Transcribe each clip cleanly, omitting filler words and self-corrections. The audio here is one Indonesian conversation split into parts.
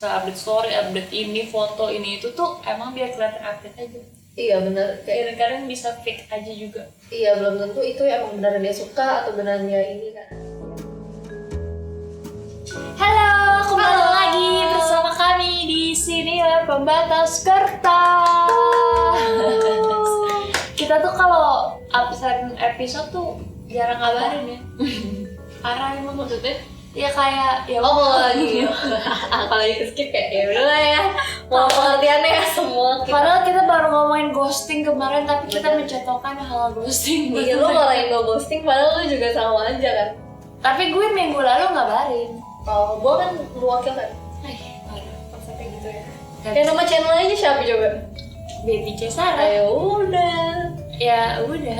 update story, update ini, foto ini itu tuh emang biar kelihatan update aja. Iya benar. Kadang-kadang bisa fake aja juga. Iya, belum tentu itu emang beneran dia suka atau beneran dia ini kan. Halo, kembali lagi bersama kami di sini ya Pembatas Kertas. Kita tuh kalau absen episode tuh jarang ngabarin ya. Parah emang maksudnya. Ya kayak ya kalau lagi skip kayak ya udah lah ya, mau pengertiannya ya semua kita. Padahal kita baru ngomongin ghosting kemarin tapi kita mencontohkan hal ghosting. Iya, lu ngalahin gue ghosting padahal lu juga sama aja kan. Tapi gue minggu lalu ngabarin. Oh, gue kan berwakil kan. Parah, sampai gitu ya. Ya nama channelnya siapa coba? Baby Cesara. Ayo udah. Ya udah.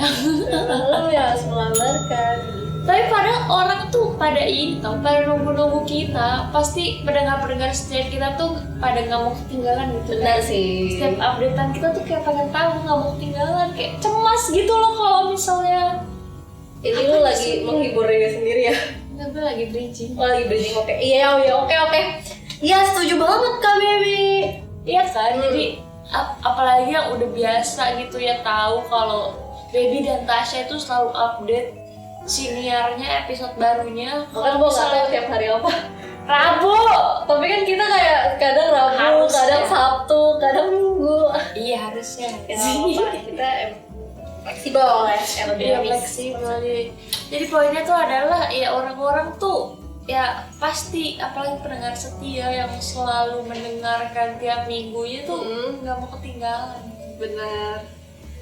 Lu ya harus mengabarkan. Tapi padahal orang tuh pada ini tau, pada nunggu-nunggu kita. Pasti pendengar-pendengar setia kita tuh pada gak mau ketinggalan gitu. Benar sih. Setiap updatean kita tuh kayak pengen tahu, gak mau ketinggalan. Kayak cemas gitu loh kalau misalnya ini lu lagi menghibur diri sendiri ya? Enggak, gue lagi bridging. Oh, lagi bridging, oke. Iya, oke. Iya, setuju banget Kak Baby. Iya kan, jadi apalagi yang udah biasa gitu ya tahu kalau Baby dan Tasya itu selalu update siniarnya episode barunya. Kan gue nggak tahu tiap hari apa. Rabu. Tapi kan kita kayak kadang Rabu, Harusnya. kadang Sabtu, kadang Minggu. Iya harusnya. Ya, kita fleksibel ya, Iya fleksibel. Jadi poinnya tuh adalah ya orang-orang tuh ya pasti apalagi pendengar setia yang selalu mendengarkan tiap minggunya tuh nggak mau ketinggalan. Benar.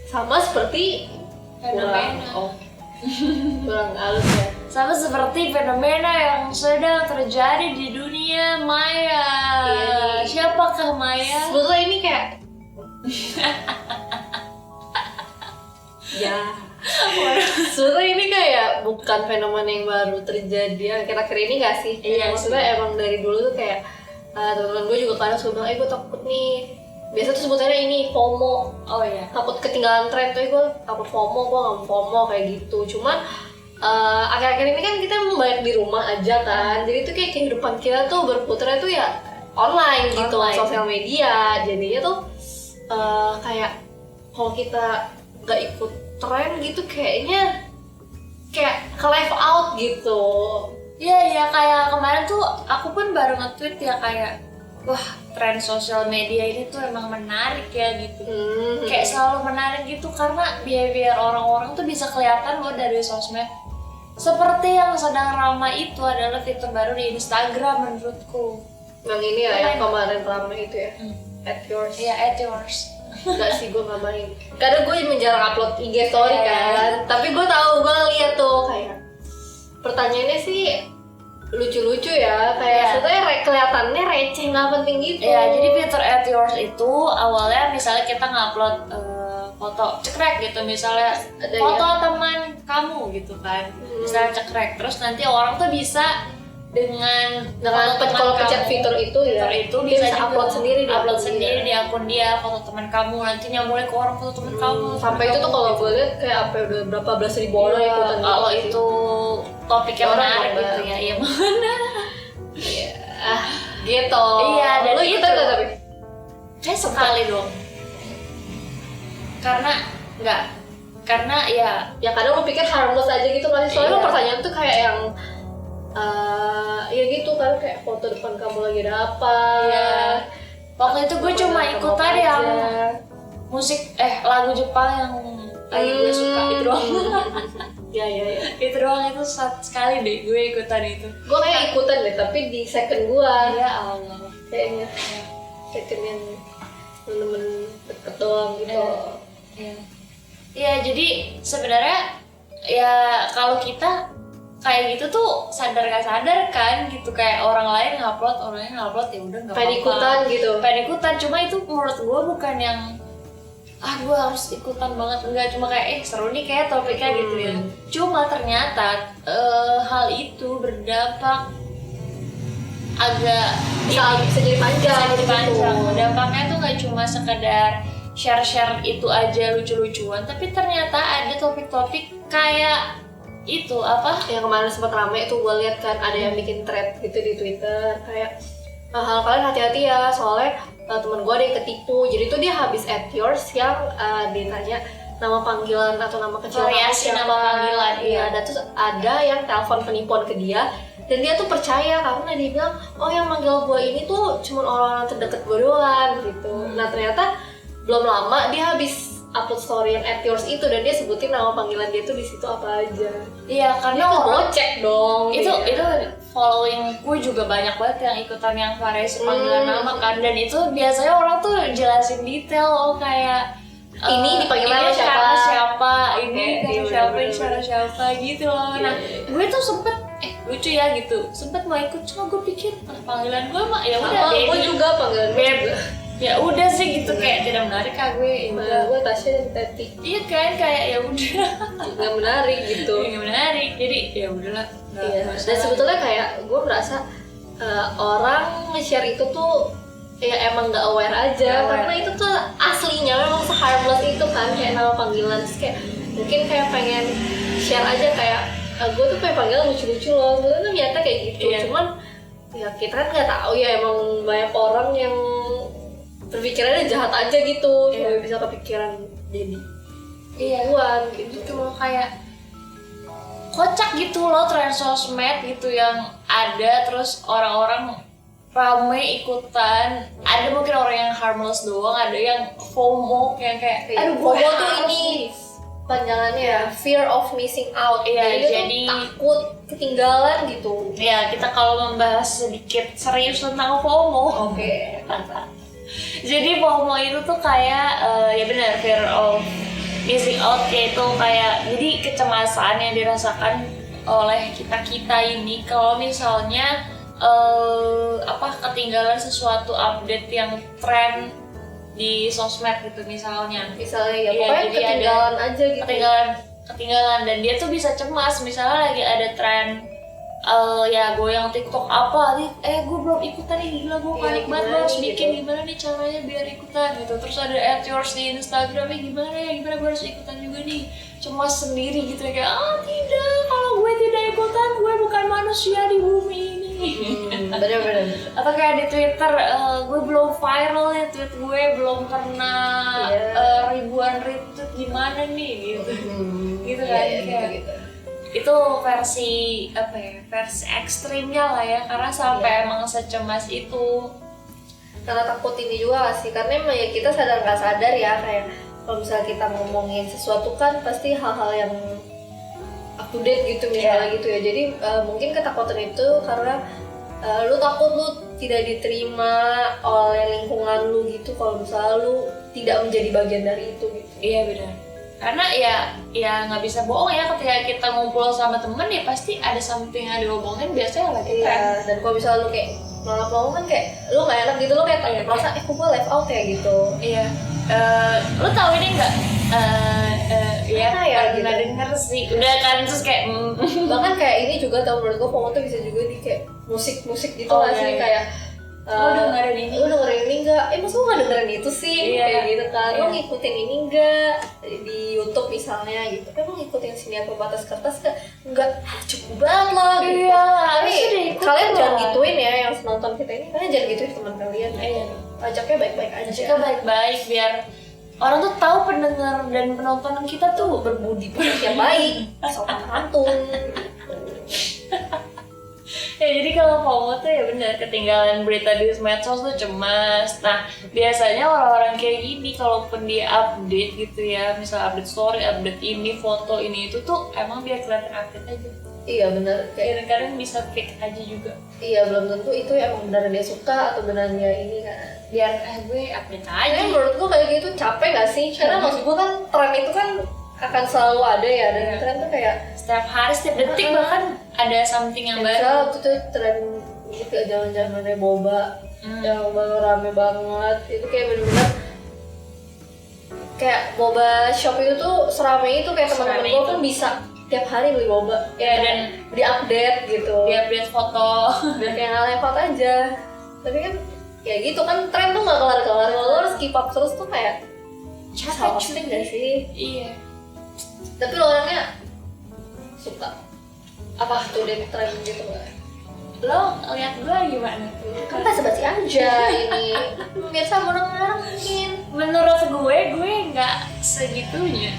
Sama seperti Fenomena. Kurang halus ya. Sama seperti fenomena yang sedang terjadi di dunia maya. Iya. Siapakah Maya? Sebetulnya ini kayak ya. Sebetulnya ini kayak bukan fenomena yang baru terjadi akhir-akhir ini gak sih? Iya, maksudnya emang dari dulu tuh kayak teman-teman gue juga kadang suka bilang, gue takut nih. Biasa tuh sebutannya ini FOMO. Oh iya. Takut ketinggalan tren tuh, gue takut FOMO, gue gak mau FOMO kayak gitu. Cuman akhir-akhir ini kan kita emang banyak di rumah aja kan. Jadi tuh kayak kehidupan kita tuh berputarnya tuh ya online gitu, sosial media. Jadinya tuh kayak kalau kita gak ikut tren gitu kayaknya kayak ke live out gitu. Iya kayak kemarin tuh aku pun baru nge-tweet ya kayak wah tren sosial media ini tuh emang menarik ya gitu. Kayak selalu menarik gitu karena biar orang-orang tuh bisa kelihatan loh dari sosmed. Seperti yang sedang ramai itu adalah fitur baru di Instagram menurutku. Yang ini ya, yang kemarin ramai itu ya. At yours. Iya, at yours. Enggak sih, gue gak main. Kadang gue menjarang upload IG story kan. Tapi gue tahu, gue lihat tuh kayak pertanyaannya sih lucu-lucu ya, kayak sebetulnya kelihatannya receh, nggak penting gitu. Iya, jadi fitur at yours itu awalnya misalnya kita ngupload foto cekrek gitu, misalnya ada foto teman kamu gitu kan, misalnya cekrek, terus nanti orang tuh bisa dengan kalau pencet fitur itu ya, itu bisa juga upload sendiri di akun dia foto teman kamu, nanti nyambungnya ke orang foto teman kamu. Sampai itu tuh kalau gue lihat kayak apa udah berapa belas ribu orang ikutan. Kalau itu topik yang menarik gitu ya, iya mana? Iya, gitu. Iya, dan lu ikutan nggak tapi? Kayak sekali dong. Karena ya kadang lu pikir harmless aja gitu nggak sih? Soalnya pertanyaan tuh kayak yang ya gitu kan, kayak foto depan kamu lagi ada apa. Iya. Waktu itu gue cuma ikutan yang musik lagu Jepang yang lagi gue suka itu doang. Ya. Itu doang, itu sekali deh gue ikutan itu. Gue kayak ikutan deh, tapi di second gue. Ya Allah. Kayaknya second yang temen-temen deket doang gitu. Iya, jadi sebenarnya ya kalau kita kayak gitu tuh sadar gak sadar kan gitu, kayak orang lain ngupload ya udah nggak apa-apa. Pengen ikutan, cuma itu menurut gue bukan yang gue harus ikutan banget, enggak, cuma kayak seru nih kayak topiknya gitu ya. Cuma ternyata hal itu berdampak agak bisa jadi panjang. Dampaknya tuh gak cuma sekedar share itu aja lucu-lucuan, tapi ternyata ada topik-topik kayak itu apa yang kemarin sempat rame tuh gue lihat kan, ada yang bikin thread gitu di Twitter kayak hal kalian hati-hati ya, soalnya temen gue ada yang ketipu. Jadi tuh dia habis at yours yang ditanya nama panggilan atau nama kecil variasi nama panggilan. Iya, ada terus ada yang telepon penipuan ke dia dan dia tuh percaya karena dia bilang, oh yang manggil gue ini tuh cuma orang-orang terdekat gue doang gitu. Nah ternyata belum lama dia habis upload story yang at yours itu dan dia sebutin nama panggilan dia tuh di situ apa aja. Iya, karena Dia ngecek dong. itu dia. following gue juga banyak banget yang ikutan yang variasi panggilan nama kan, dan itu biasanya orang tuh jelasin detail, oh kayak Ini dipanggil ini sama siapa, ini iya, karena siapa, bener-bener. ini karena siapa gitu loh. Nah, gue tuh sempet lucu ya gitu, sempet mau ikut, cuma gue pikir panggilan gue mah ya udah gue Dedi, juga panggilan gue Beb, ya udah sih gitu, kayak tidak menarik kah gue, ya udah. gue Tasya dan Teti Iya kan, kayak ya udah nggak menarik gitu. nggak menarik, jadi ya udahlah. Iya. Dan sebetulnya kayak gue merasa orang nge-share itu tuh ya emang nggak aware aja, Nggak aware. karena itu tuh aslinya memang se-harmless itu kan, kayak nama panggilan. Terus kayak mungkin kayak pengen share aja kayak gue tuh kayak panggilan lucu-lucu loh, sebenarnya ternyata kayak gitu. Iya. Cuman ya kita kan nggak tahu ya, emang banyak orang yang berpikirannya jahat aja gitu, sampai bisa kepikiran jadi penipuan gitu. Cuma kayak kocak gitu loh tren sosmed gitu yang ada, terus orang-orang rame ikutan. Ada mungkin orang yang harmless doang, ada yang FOMO yang kayak aduh gue FOMO tuh harus ini nih. panjangannya ya, fear of missing out. Iya, dia jadi tuh takut ketinggalan gitu. ya kita kalau membahas sedikit serius tentang FOMO. Oke. Jadi FOMO itu tuh kayak ya benar, fear of missing out, yaitu kayak jadi kecemasan yang dirasakan oleh kita ini kalau misalnya ketinggalan sesuatu update yang tren di sosmed gitu misalnya Ya Iya, pokoknya jadi ketinggalan aja gitu. ketinggalan dan dia tuh bisa cemas, misalnya lagi ada tren ya goyang TikTok apa nih, gue belum ikutan nih, gila gue panik banget, gue harus bikin gitu. gimana nih caranya biar ikutan gitu. Terus ada at yours di Instagram, gimana gue harus ikutan juga nih, cemas sendiri gitu kayak tidak, kalau gue tidak ikutan gue bukan manusia di bumi ini. Bener-bener. Atau kayak di Twitter, gue belum viral ya, tweet gue belum pernah ribuan retweet, gimana nih gitu. Gitu kan, kayak gitu. itu versi versi ekstrimnya lah ya, karena sampai emang secemas itu. Karena takut ini juga gak sih, karena emang ya kita sadar nggak sadar ya, kayak kalau misalnya kita ngomongin sesuatu kan pasti hal-hal yang up to date gitu misalnya gitu ya. Jadi mungkin ketakutan itu karena lu takut lu tidak diterima oleh lingkungan lu gitu kalau misalnya lu tidak menjadi bagian dari itu gitu. Iya benar. Karena ya nggak bisa bohong ya, ketika kita ngumpul sama temen ya pasti ada something yang diomongin, biasanya lagi tren. Iya, dan kalau misalnya lu kayak nolak kan kayak lu nggak enak gitu, lu kayak merasa kok gue left out ya gitu. Iya. Lu tahu ini nggak? Ya pernah gitu. denger sih. Udah kan, terus kayak Bahkan kayak ini juga tau, menurut gue FOMO tuh bisa juga di kayak musik gitu Oh, nggak iya, sih iya. kayak dengerin ini. lu dengerin ini enggak? Masa lu gak dengerin itu sih? Iya, Kayak gitu kan. Lu iya. ngikutin ini enggak? Di YouTube misalnya gitu. Kan lu ngikutin siniar pembatas kertas enggak? Enggak, cukup banget loh gitu. Iya, Tapi harusnya diikutin kalian jangan lah. gituin ya yang nonton kita ini. Kalian jangan gituin teman kalian. Iya. Ajaknya baik-baik aja. Kita baik-baik biar orang tuh tahu pendengar dan penonton kita tuh berbudi Yang baik, sopan santun. Ya jadi kalau FOMO tuh ya benar, ketinggalan berita di medsos tuh cemas. Nah biasanya orang-orang kayak gini kalaupun dia update gitu ya, misal update story, update ini, foto ini itu tuh emang biar kelihatan update aja. Iya benar. Kayak Kadang-kadang bisa fake aja juga. iya, belum tentu itu emang beneran dia suka atau beneran dia ini kan. Biar gue update aja. Kayaknya menurut gue kayak gitu capek gak sih? Karena maksud gue kan tren itu kan akan selalu ada ya, dan tren tuh kayak Setiap hari, setiap detik bahkan ada something yang baru. misal waktu itu tren gitu ya, zaman-zamannya boba yang baru rame banget, itu kayak bener-bener kayak boba shop itu tuh serame itu, kayak teman-teman Serame gue itu. pun bisa tiap hari beli boba Ya, dan di-update gitu, dia update foto. biar kayak nggak lewat aja. Tapi kan ya gitu kan, tren tuh nggak kelar-kelar, kalau lo harus keep up terus tuh kayak Capek exhausting gak sih? Iya. Tapi lo orangnya suka apa tuh dari tren gitu nggak? lo lihat gue gimana? Kan basa-basi aja ini. Biasa orang-orang mungkin. Menurut gue nggak segitunya.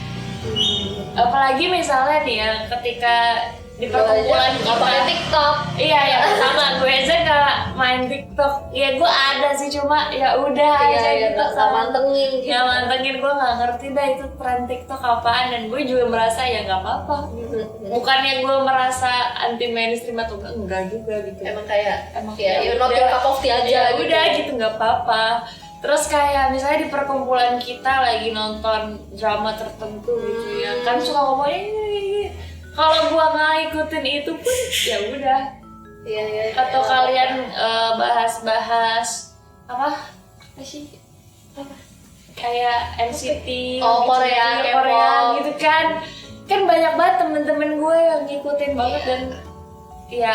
Apalagi misalnya nih ya, ketika di perkumpulan kita pakai TikTok. Iya ya, sama gue aja nggak main TikTok. Ya gue ada sih, cuma ya udah aja gitu. Nggak mantengin gitu. Nggak mantengin, gue nggak ngerti dah itu tren TikTok apaan, dan gue juga merasa ya nggak apa-apa. Bukannya gue merasa anti mainstream atau enggak juga gitu. Emang kayak ya you not your cup of tea aja. Ya udah gitu, nggak apa-apa. Terus kayak misalnya di perkumpulan kita lagi nonton drama tertentu gitu ya, kan suka ngomongnya gini. Kalau gua nggak ikutin itu pun ya udah. Iya. Atau kalian bahas-bahas apa sih? Kayak NCT, Korea gitu kan. Kan banyak banget temen-temen gue yang ngikutin banget dan ya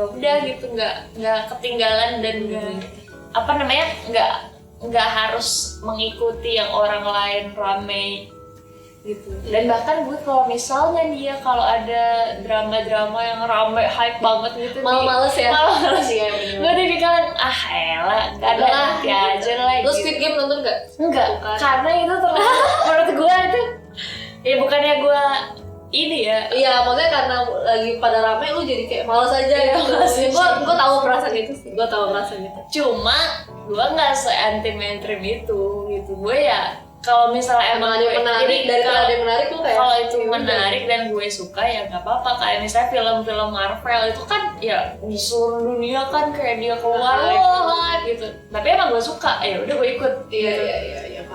udah gitu, nggak ketinggalan dan nggak harus mengikuti yang orang lain rame gitu. Dan bahkan gue kalau misalnya kalau ada drama-drama yang rame hype banget gitu, males ya. Iya, gue dipikirin elah nggak ada nanti aja lah. Lu Squid Game nonton nggak? Enggak, karena itu terlalu menurut gue itu ya bukannya gue ini ya. Iya, maksudnya karena lagi pada rame lu jadi kayak malas aja gitu. Gue tahu perasaan itu sih, Cuma gue nggak se-anti mainstream itu gitu. Gue ya kalau misalnya emang ada menarik, daripada ada menarik lu kayak kalau itu menarik dan gue suka ya nggak apa-apa. Kayak misalnya film-film Marvel itu kan ya di seluruh dunia kan kayak dia keluar gitu. Tapi emang gue suka, ya udah gue ikut. Iya.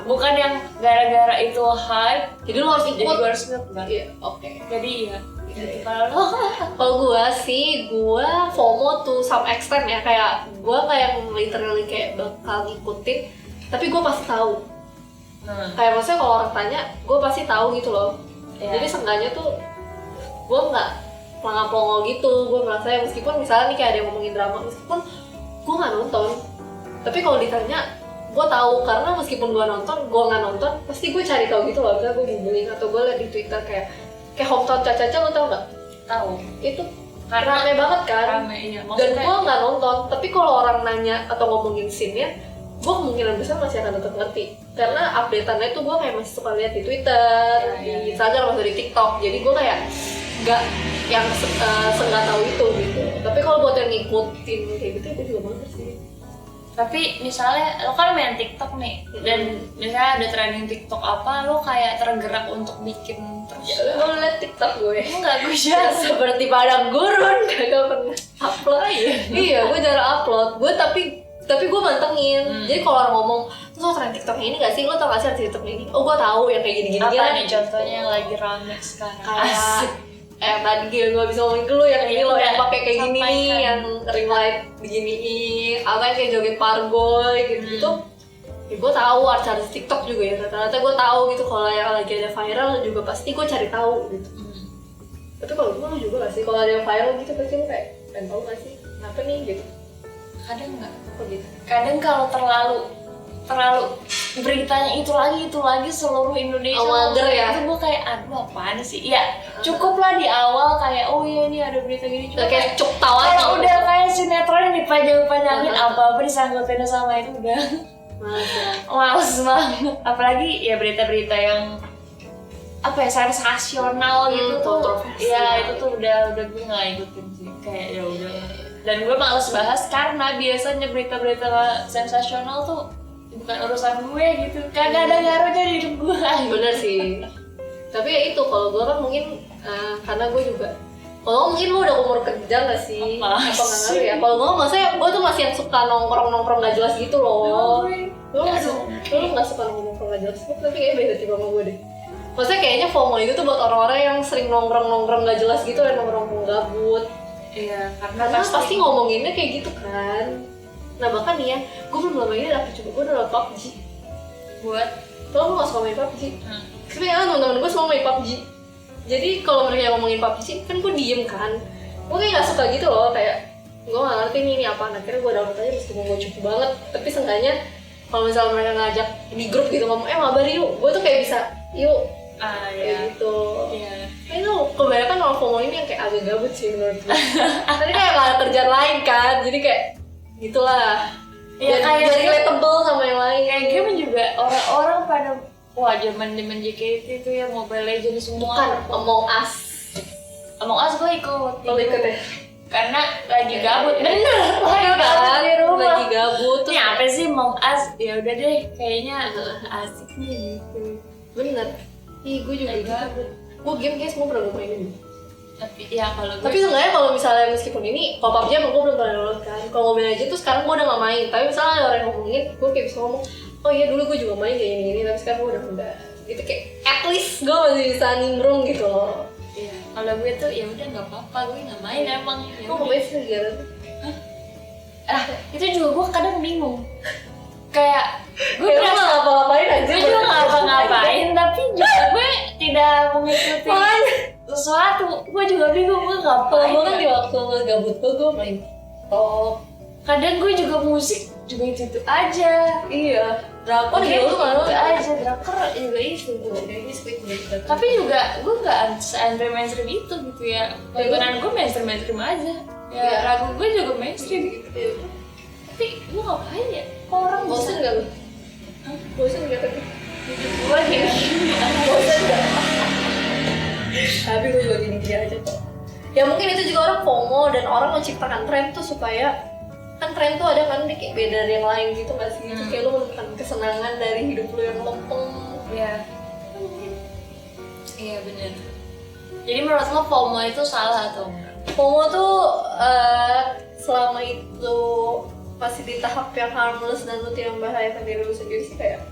Bukan yang gara-gara itu hype jadi lu harus ikut. Jadi gue harus ikut. Iya, oke. Jadi ya. Kalau gue sih, gue FOMO to some extent ya, kayak gue kayak literally kayak bakal ngikutin, tapi gue pasti tahu. Kayak maksudnya kalau orang tanya, gue pasti tahu gitu loh. Jadi seenggaknya tuh gue nggak pelangap-pelongo gitu. Gue merasa ya meskipun misalnya nih kayak ada yang ngomongin drama, meskipun gue nggak nonton, tapi kalau ditanya gue tahu, karena meskipun gue nggak nonton, pasti gue cari tahu gitu loh. Misalnya gue googling atau gue liat di Twitter kayak Hometown Cha-Cha-Cha, lo tau nggak? Tahu. Itu karena rame banget kan. Rame, iya. Dan gue nggak nonton, tapi kalau orang nanya atau ngomongin scene-nya, gue kemungkinan besar masih akan tetap ngerti. Karena update-annya tuh gue kayak masih suka lihat di Twitter, di Instagram atau di TikTok. Jadi gue kayak nggak yang nggak tahu itu gitu. Tapi kalau buat yang ngikutin kayak gitu, gue juga males sih. Tapi misalnya lo kan main TikTok nih, dan misalnya ada trending TikTok apa, lo kayak tergerak untuk bikin terus. Ya, lo liat TikTok gue? Enggak, gue jarang. Seperti padang gurun, kagak pernah upload. Iya, gue jarang upload. Gue tapi gue mantengin. Jadi kalau orang ngomong, lo tren TikTok ini gak sih? Lo tau gak sih artis TikTok ini? Oh, gue tahu yang kayak gini-gini. Apa nih contohnya yang lagi rame sekarang? Kayak tadi gue bisa ngomongin ke lo yang ini lo yang pakai kayak gini nih, yang ring light beginiin, apa yang kayak joget pargoy gitu-gitu. Ya gue tahu artis TikTok juga ya, rata-rata gue tahu gitu. Kalau yang lagi ada viral juga pasti gue cari tahu gitu. Tapi kalau gue juga gak sih, kalau ada yang viral gitu pasti gue kayak pengen tahu gak sih kenapa nih gitu. Kadang nggak. Kok gitu? Kadang kalau terlalu beritanya itu lagi seluruh Indonesia mager ya? Itu gue kayak aduh apaan sih. Ya cukup lah di awal kayak oh iya ini ada berita gini, cuma kayak cuk tawa. Kalau udah kayak sinetron yang dipanjang-panjangin apa-apa disangkutin sama itu udah males banget. Apalagi ya berita-berita yang apa ya, sensasional gitu tuh. Ya itu tuh udah gue nggak ikutin sih, kayak ya udah. Dan gue males bahas karena biasanya berita-berita sensasional tuh bukan urusan gue gitu, kagak ada ngaruhnya di hidup gue. Bener sih. Tapi ya itu, kalau gue kan mungkin karena gue juga, kalau mungkin lu udah umur kerja nggak sih? Apa nggak ngaruh ya? Kalau gue maksudnya gue tuh masih yang suka nongkrong nggak jelas gitu loh. Lu nggak suka nongkrong nggak jelas? Tapi kayaknya beda tipe sama gue deh. Maksudnya kayaknya FOMO itu tuh buat orang-orang yang sering nongkrong nggak jelas gitu, yang nongkrong gabut. Iya, karena pasti ngomonginnya kayak gitu kan. Nah bahkan nih ya, gue belum lama ini gue udah PUBG. Buat? Lo nggak suka main PUBG? Tapi kan teman-teman gue semua main PUBG. Jadi kalau mereka ngomongin PUBG, kan gue diem kan. Gue kayak nggak suka gitu loh, kayak gue nggak ngerti ini apa. Akhirnya gue download aja meskipun gue cukup banget. Tapi seenggaknya kalau misalnya mereka ngajak di grup gitu ngomong, mabar yuk. Gue tuh kayak bisa, yuk. Iya. Gitu. Iya. Itu kebanyakan orang FOMO ini yang kayak agak gabut sih menurut gue. Tadi kayak gak ada kerjaan lain kan, jadi kayak gitulah. Ya kayak jadi relatable sama yang lain. Kayak game juga orang-orang pada wah zaman JKT itu ya Mobile Legends semua. Bukan Among Us. Among Us gue ikut. Lo ikut ya? Karena lagi gabut, bener. Lagi gabut di rumah. Lagi gabut. Ini apa sih Among Us? Ya udah deh, kayaknya asik nih gitu. Bener. Ih, gue juga Lagi gitu. gabut. Gue game kayak semua pernah gue mainin. Tapi ya kalau gue Tapi sebenarnya kalau misalnya meskipun ini, kalau PUBG emang gue belum pernah download kan. Kalau Mobile Legends tuh sekarang gue udah gak main. Tapi misalnya ada orang yang ngomongin, gue kayak bisa ngomong, oh iya dulu gue juga main kayak gini-gini, tapi sekarang gue udah enggak. Gitu kayak at least gue masih bisa nimbrung gitu loh. iya. Kalau gue tuh ya udah nggak apa-apa, gue nggak main emang. Ya Gue udah. ngapain sih negara tuh? Itu juga gue kadang bingung. Kayak gue Gue merasa gak ngapa-ngapain aja. gue juga nggak apa-ngapain, tapi juga gue tidak mengikuti sesuatu. Gue juga bingung gue Kalau ngapain. gue kan di waktu gabut gue main TikTok. Kadang gue juga musik juga itu aja. Iya. Drakor Game juga lu kan itu aja, drakor juga itu. ini squid gitu. Tapi juga gue nggak se-anti mainstream itu gitu ya. Tontonan gue mainstream aja. Ya Iya. lagu gue juga mainstream. Tapi gue ngapain ya? Kok orang Bosen bisa gak lu? Bosen gak tapi? gue gini? Bosen gak? Tapi gue juga gini-gini aja kok. Ya mungkin itu juga orang FOMO dan orang menciptakan tren tuh supaya kan tren tuh ada kan kayak beda dari yang lain gitu gak sih? Terus kayak lu menemukan kesenangan dari hidup lu yang lempeng. Iya. Iya benar. Jadi menurut lo FOMO itu salah atau enggak? FOMO tuh selama itu masih di tahap yang harmless dan lu tidak membahayakan diri lu sendiri sih kayak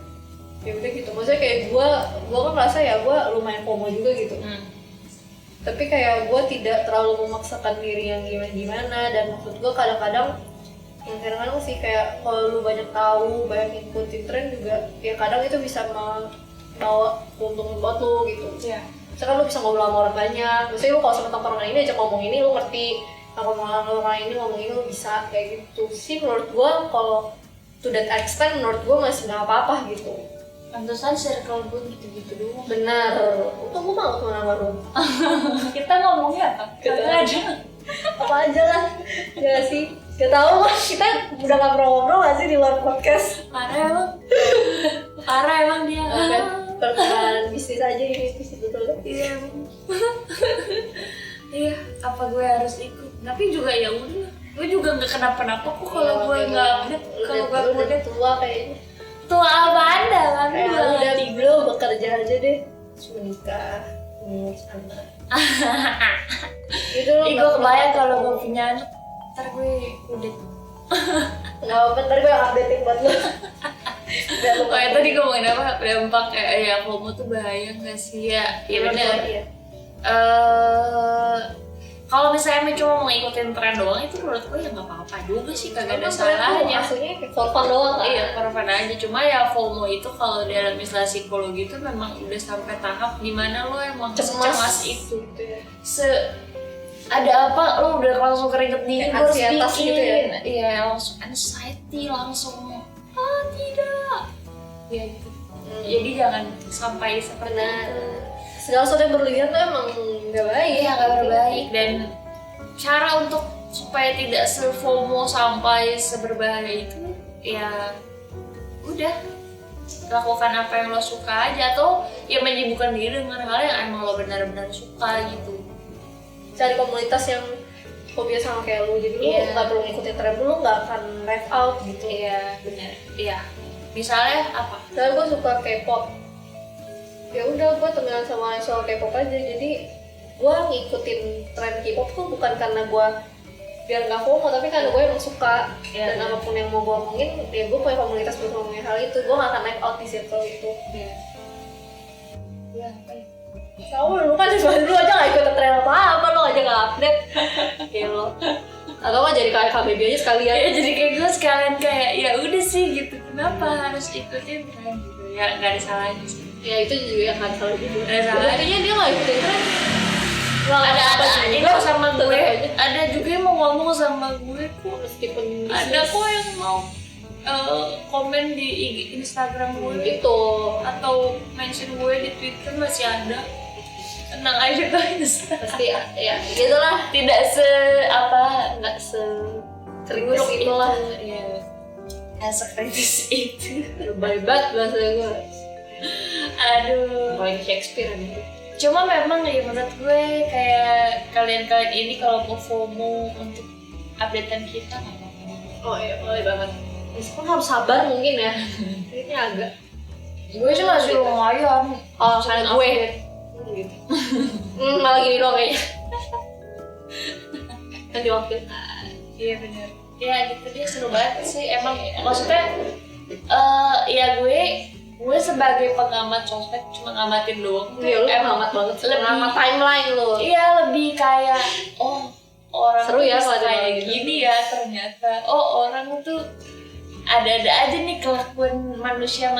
ya udah gitu. Maksudnya kayak gue kan merasa ya gue lumayan FOMO juga gitu. Tapi kayak gue tidak terlalu memaksakan diri yang gimana-gimana dan maksud gue kadang-kadang sih kayak kalau lu banyak tahu, banyak ngikutin tren juga ya kadang itu bisa membawa keuntungan buat lu gitu. Iya. Misalkan lu bisa ngobrol sama orang banyak, misalnya lu kalau sama tongkrongan ini ajak ngomong ini lu ngerti, sama orang ini ngomong ini lu bisa kayak gitu sih menurut gue. Kalau to that extent menurut gue masih nggak apa-apa gitu. Pantesan circle gue gitu-gitu doang. Benar, untung gue mau teman sama lu. Kita ngomongnya apa? Kita Kagak ada. Apa aja lah, ya sih. Gak tau lah, kita udah gak pernah ngobrol gak sih di luar podcast. Parah emang dia. Perkenalan bisnis aja ini, bisnis betul. Iya. Iya, apa gue harus ikut? Tapi juga ya udah. Gue juga nggak kenapa-napa kok kalau gue nggak update. Kalau gue udah update tua kayaknya. tua apa anda kan? Kayak udah belum bekerja aja deh. Menikah, ngurus anak. Itu Ih, gue kebayang kalau gue punya anak, ntar gue udah. Gak apa-apa, ntar gue updatein buat lo. Oh ya tadi ngomongin apa? Dampak ya FOMO tuh bahaya nggak sih ya? Iya benar. Iya. Kalau misalnya cuma mau ngikutin tren doang itu menurut gue ya nggak apa-apa juga sih, kagak ada salahnya. Aslinya kayak for fun doang kan? Iya, for-fun aja. Cuma ya FOMO itu kalau dalam istilah psikologi itu memang udah sampai tahap dimana lo emang cemas itu. Gitu ya. Ada apa lo udah langsung keringet dingin, Kayak gue harus ansietas bikin. gitu ya? Iya, langsung anxiety, langsung tidak. Ya gitu. Jadi jangan sampai seperti itu. Segala sesuatu yang berlebihan tuh emang nggak baik. Iya, nggak berbaik. Dan cara untuk supaya tidak se-FOMO sampai seberbahaya itu ya udah lakukan apa yang lo suka aja, atau ya menyibukkan diri dengan hal yang emang lo benar-benar suka gitu. Cari komunitas yang hobi sama kayak lu, jadi lu nggak perlu ngikutin tren, lu nggak akan left out gitu. Iya benar. Iya. Misalnya apa? Misalnya gue suka K-pop, ya udah gue temenan sama yang soal K-pop aja. Jadi gue ngikutin tren K-pop tuh bukan karena gue biar nggak FOMO, tapi karena gue emang suka. Dan apapun yang mau gue omongin, ya gue punya komunitas buat ngomongin hal itu. Gue nggak akan left out di circle itu. Iya. Kamu lu kan lu aja gak ikut tren apa-apa, lu aja gak update. Ya lo. Atau kan jadi kayak KBB aja sekalian. Ya jadi kayak gue sekalian kayak ya udah sih gitu. Kenapa harus ikutin tren gitu? Ya nggak ada salahnya sih. Ya itu juga yang gak salah juga. Ada salah. Artinya dia gak ikutin tren. Ada ini sama gue. Ada juga yang mau ngomong sama gue kok. Meskipun Ada kok yang mau komen di Instagram gue gitu. atau mention gue di Twitter masih ada. tenang aja guys. Pasti ya gitulah, Tidak nggak kritis itulah. Iya. Sekritis itu. Berbat bahasa gue. Aduh. Paling Shakespeare gitu. Cuma memang ya menurut gue kayak kalian ini kalau mau FOMO untuk updatean kita nggak apa-apa. Oh iya, boleh banget. Meskipun harus sabar mungkin ya. Ini agak. Gue cuma suruh lumayan. Oh, karena gue. Gitu. Malah gini doang kayaknya. Kan diwakilkan. Iya benar. Ya gitu dia seru banget sih. Emang maksudnya ya gue sebagai pengamat sosmed cuma ngamatin doang. Iya, lu emang pengamat banget sih. lebih Pengamat timeline lu. Iya lebih kayak orang Seru tuh ya bisa kalau kayak gitu. gini ya ternyata. Orang tuh ada aja nih kelakuan manusia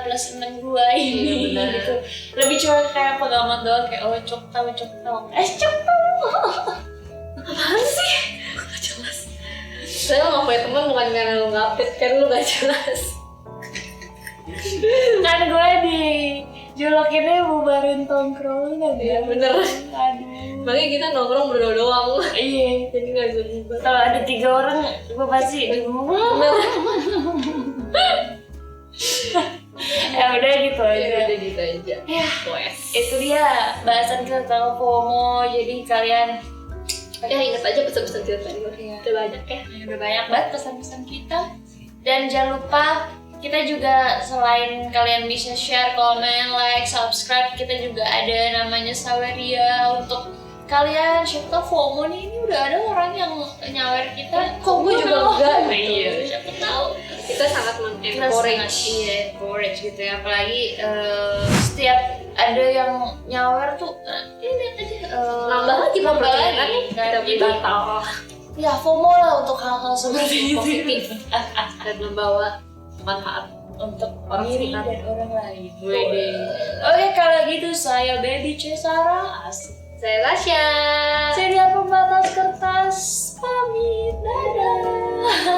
plus eneng gua ini. Iya, benar. Gitu. Lebih cuma kayak pengamat doang kayak cok tahu. Cok tahu. Apaan sih? Gak jelas. Saya nggak punya teman bukan karena lu nggak update, kan lu gak jelas. Kan gue dijolokinnya bubarin tongkrongan ya. Bener. Aduh. Makanya kita nongkrong berdua doang. Iya. Jadi nggak bisa bubar. Kalau ada 3 orang, gue pasti ya udah gitu aja. Ya udah gitu aja. Ya, Wes. itu dia bahasan kita tentang FOMO. Jadi kalian Ya inget aja pesan-pesan kita tadi. Iya. Udah banyak ya. udah banyak banget pesan-pesan kita. Dan jangan lupa kita juga selain kalian bisa share, komen, like, subscribe, kita juga ada namanya Saweria untuk kalian. Siapa tau FOMO nih, ini udah ada orang yang nyawer kita. Kok gue juga enggak? Iya, siapa tahu. Kita sangat Kita encourage. iya, encourage gitu ya. Apalagi setiap ada yang nyawer tuh, ini lihat aja. Nambah lagi nambah pertanyaan lagi. kita Jadi, batal. ya FOMO lah untuk hal-hal seperti itu. Positif dan membawa manfaat Untuk orang diri sekitar. dan orang lain. Wede. Oke, kalau gitu saya Baby Cesara, asik. Saya Tasya. Saya Dia Pembatas Kertas, pamit, dadah.